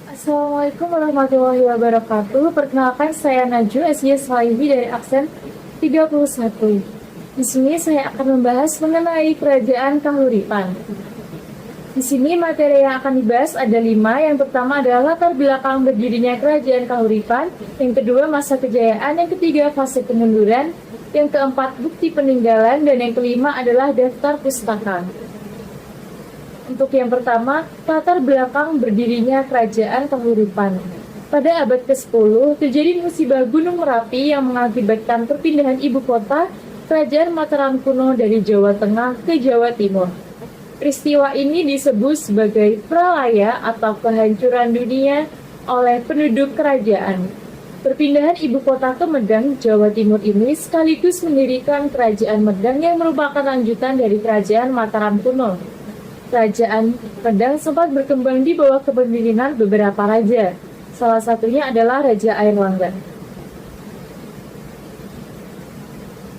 Assalamualaikum warahmatullahi wabarakatuh. Perkenalkan saya Najwa SY Salihi dari Aksen 31. Di sini saya akan membahas mengenai Kerajaan Kahuripan. Di sini materi yang akan dibahas ada 5. Yang pertama adalah latar belakang berdirinya Kerajaan Kahuripan. Yang kedua masa kejayaan. Yang ketiga fase kemunduran. Yang keempat bukti peninggalan. Dan yang kelima adalah daftar pustaka. Untuk yang pertama, latar belakang berdirinya Kerajaan Kahuripan. Pada abad ke-10, terjadi musibah Gunung Merapi yang mengakibatkan perpindahan ibu kota Kerajaan Mataram kuno dari Jawa Tengah ke Jawa Timur. Peristiwa ini disebut sebagai pralaya atau kehancuran dunia oleh penduduk kerajaan. Perpindahan ibu kota ke Medang, Jawa Timur ini sekaligus mendirikan Kerajaan Medang yang merupakan lanjutan dari Kerajaan Mataram kuno. Kerajaan Medang sempat berkembang di bawah kepemimpinan beberapa raja. Salah satunya adalah Raja Airlangga.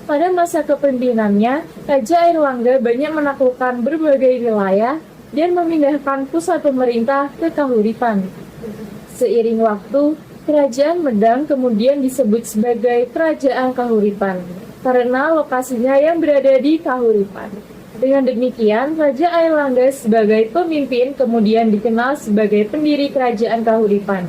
Pada masa kepemimpinannya, Raja Airlangga banyak menaklukkan berbagai wilayah dan memindahkan pusat pemerintah ke Kahuripan. Seiring waktu, Kerajaan Medang kemudian disebut sebagai Kerajaan Kahuripan karena lokasinya yang berada di Kahuripan. Dengan demikian, Raja Airlangga sebagai pemimpin kemudian dikenal sebagai pendiri Kerajaan Kahuripan.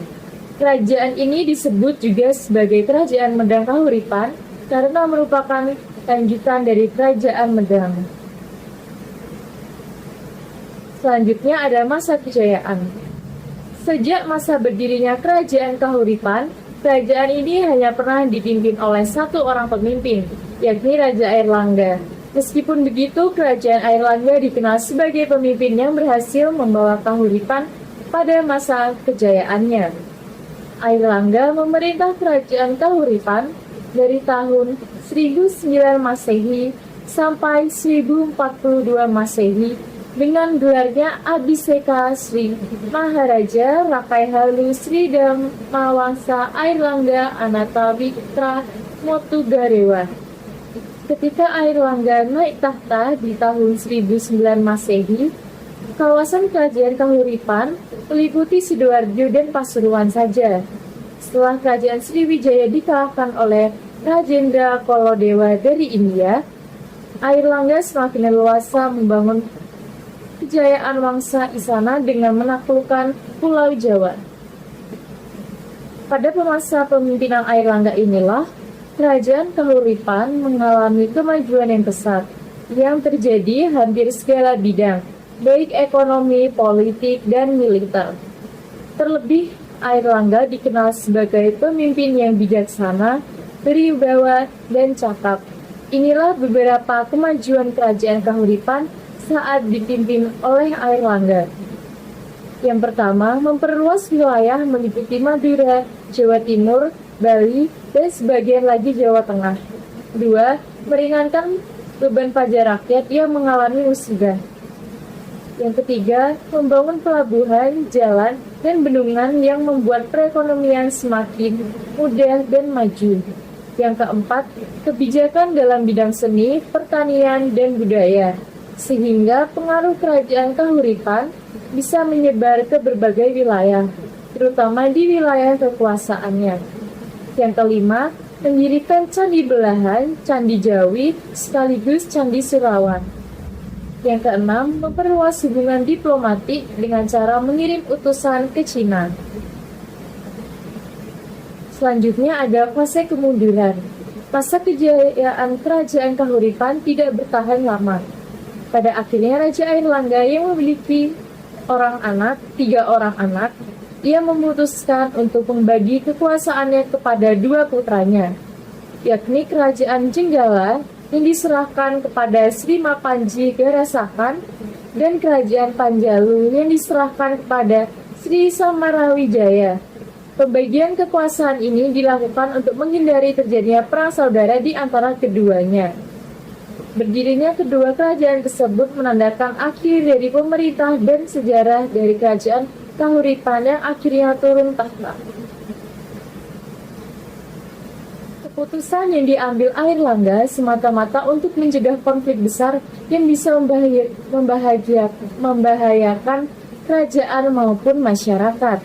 Kerajaan ini disebut juga sebagai Kerajaan Medang Kahuripan karena merupakan lanjutan dari Kerajaan Medang. Selanjutnya ada masa kejayaan. Sejak masa berdirinya Kerajaan Kahuripan, kerajaan ini hanya pernah dipimpin oleh satu orang pemimpin, yakni Raja Airlangga. Meskipun begitu, Kerajaan Airlangga dikenal sebagai pemimpin yang berhasil membawa Kahuripan pada masa kejayaannya. Airlangga memerintah Kerajaan Kahuripan dari tahun 1009 Masehi sampai 1042 Masehi dengan gelarnya Abhiseka Sri Maharaja Rakai Halu Sri Damawangsa Airlangga Anata Wiktra Motugarewa. Ketika Airlangga naik tahta di tahun 1009 Masehi, kawasan Kerajaan Kahuripan meliputi Sidoarjo dan Pasuruan saja. Setelah Kerajaan Sriwijaya dikalahkan oleh Rajendra Kolodewa dari India, Airlangga semakin leluasa membangun kejayaan Wangsa Isana dengan menaklukkan Pulau Jawa. Pada masa pemimpinan Airlangga inilah Kerajaan Kahuripan mengalami kemajuan yang pesat yang terjadi hampir segala bidang, baik ekonomi, politik, dan militer. Terlebih, Airlangga dikenal sebagai pemimpin yang bijaksana, berwibawa, dan cakap. Inilah beberapa kemajuan Kerajaan Kahuripan saat dipimpin oleh Airlangga. Yang pertama, memperluas wilayah meliputi Madura, Jawa Timur, Bali, dan sebagian lagi Jawa Tengah. 2. Meringankan beban pajak rakyat yang mengalami musibah. Yang ketiga, membangun pelabuhan, jalan, dan bendungan yang membuat perekonomian semakin mudah dan maju. Yang keempat, kebijakan dalam bidang seni, pertanian, dan budaya, sehingga pengaruh Kerajaan Kahuripan bisa menyebar ke berbagai wilayah, terutama di wilayah kekuasaannya. Yang kelima, mendirikan Candi Belahan, Candi Jawi, sekaligus Candi Surawan. Yang keenam, memperluas hubungan diplomatik dengan cara mengirim utusan ke Cina. Selanjutnya ada fase kemunduran. Masa kejayaan Kerajaan Kahuripan tidak bertahan lama. Pada akhirnya Raja Airlangga yang memiliki 3 orang anak, ia memutuskan untuk membagi kekuasaannya kepada 2 putranya, yakni Kerajaan Jenggala yang diserahkan kepada Sri Mapanji Garasakan dan Kerajaan Panjalu yang diserahkan kepada Sri Samarawijaya. Pembagian kekuasaan ini dilakukan untuk menghindari terjadinya perang saudara di antara keduanya. Berdirinya kedua kerajaan tersebut menandakan akhir dari pemerintah dan sejarah dari Kerajaan Kahuripan yang akhirnya turun tahta. Keputusan yang diambil Airlangga semata-mata untuk mencegah konflik besar yang bisa membahayakan kerajaan maupun masyarakat.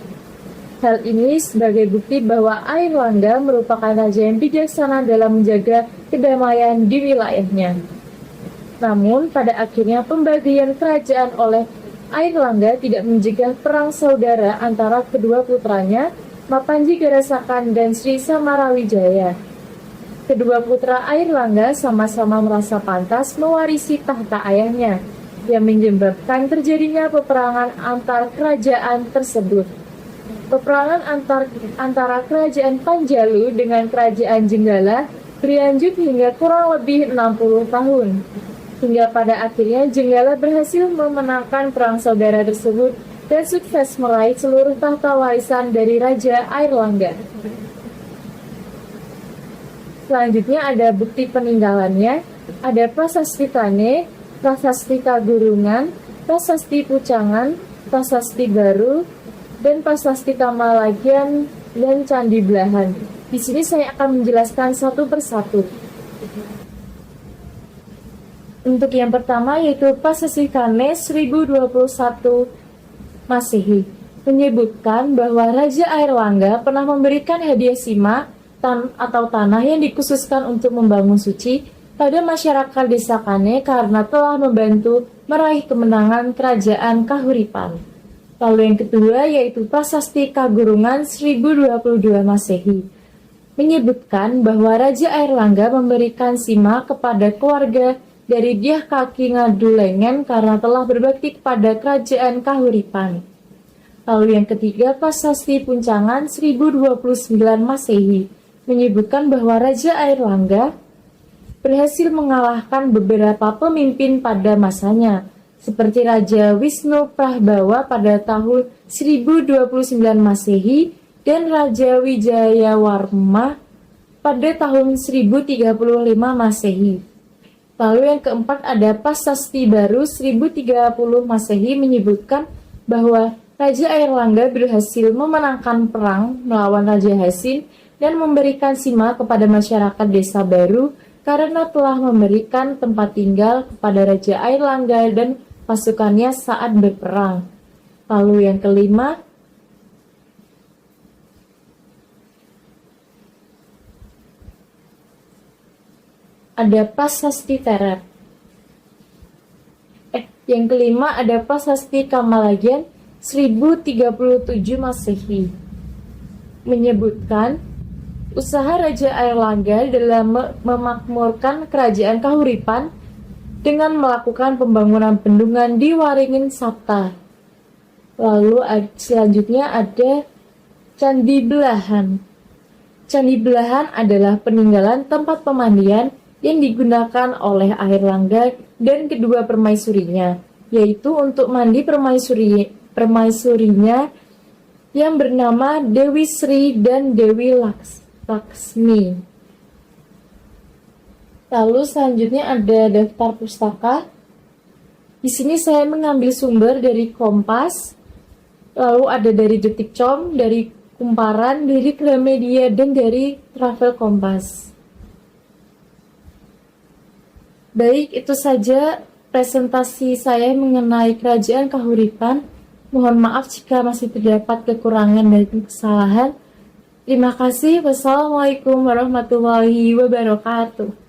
Hal ini sebagai bukti bahwa Airlangga merupakan raja yang bijaksana dalam menjaga kedamaian di wilayahnya. Namun, pada akhirnya pembagian kerajaan oleh Airlangga tidak mencegah perang saudara antara kedua putranya, Mapanji Garasakan dan Sri Samarawijaya. Kedua putra Airlangga sama-sama merasa pantas mewarisi tahta ayahnya, yang menyebabkan terjadinya peperangan antar kerajaan tersebut. Peperangan antara kerajaan Panjalu dengan kerajaan Jenggala berlanjut hingga kurang lebih 60 tahun. Hingga pada akhirnya Jenggala berhasil memenangkan perang saudara tersebut dan sukses meraih seluruh tahta warisan dari Raja Airlangga. Selanjutnya ada bukti peninggalannya, ada Prasasti Tane, Prasasti Kagurungan, Prasasti Pucangan, Prasasti Baru, dan Prasasti Kamalagian dan Candi Belahan. Di sini saya akan menjelaskan satu persatu. Untuk yang pertama yaitu Prasasti Kane 1021 Masehi menyebutkan bahwa Raja Airlangga pernah memberikan hadiah sima atau tanah yang dikhususkan untuk membangun suci pada masyarakat desa Kane karena telah membantu meraih kemenangan kerajaan Kahuripan. Lalu yang kedua yaitu Prasasti Kagurungan 1022 Masehi menyebutkan bahwa Raja Airlangga memberikan sima kepada keluarga dari Dyah Kaki Ngadulengen karena telah berbakti kepada kerajaan Kahuripan. Lalu yang ketiga Prasasti Puncangan 1029 Masehi menyebutkan bahwa Raja Airlangga berhasil mengalahkan beberapa pemimpin pada masanya, seperti Raja Wisnu Prahbawa pada tahun 1029 Masehi dan Raja Wijayawarma pada tahun 1035 Masehi. Lalu yang keempat ada Prasasti Baru 1030 Masehi menyebutkan bahwa Raja Airlangga berhasil memenangkan perang melawan Raja Hasin dan memberikan sima kepada masyarakat desa baru karena telah memberikan tempat tinggal kepada Raja Airlangga dan pasukannya saat berperang. Lalu yang kelima, ada Prasasti Teret. Yang kelima ada Prasasti Kamalagian 1037 Masehi menyebutkan usaha Raja Airlangga dalam memakmurkan kerajaan Kahuripan dengan melakukan pembangunan bendungan di Waringin Sapta. Lalu selanjutnya ada Candi Belahan. Candi Belahan adalah peninggalan tempat pemandian yang digunakan oleh Airlangga dan kedua permaisurinya, yaitu untuk mandi permaisurinya yang bernama Dewi Sri dan Dewi Laksmi. Lalu selanjutnya ada daftar pustaka. Di sini saya mengambil sumber dari Kompas, lalu ada dari Detikcom, dari Kumparan, dari Gramedia, dan dari Travel Kompas. Baik, itu saja presentasi saya mengenai Kerajaan Kahuripan. Mohon maaf jika masih terdapat kekurangan dan kesalahan. Terima kasih. Wassalamualaikum warahmatullahi wabarakatuh.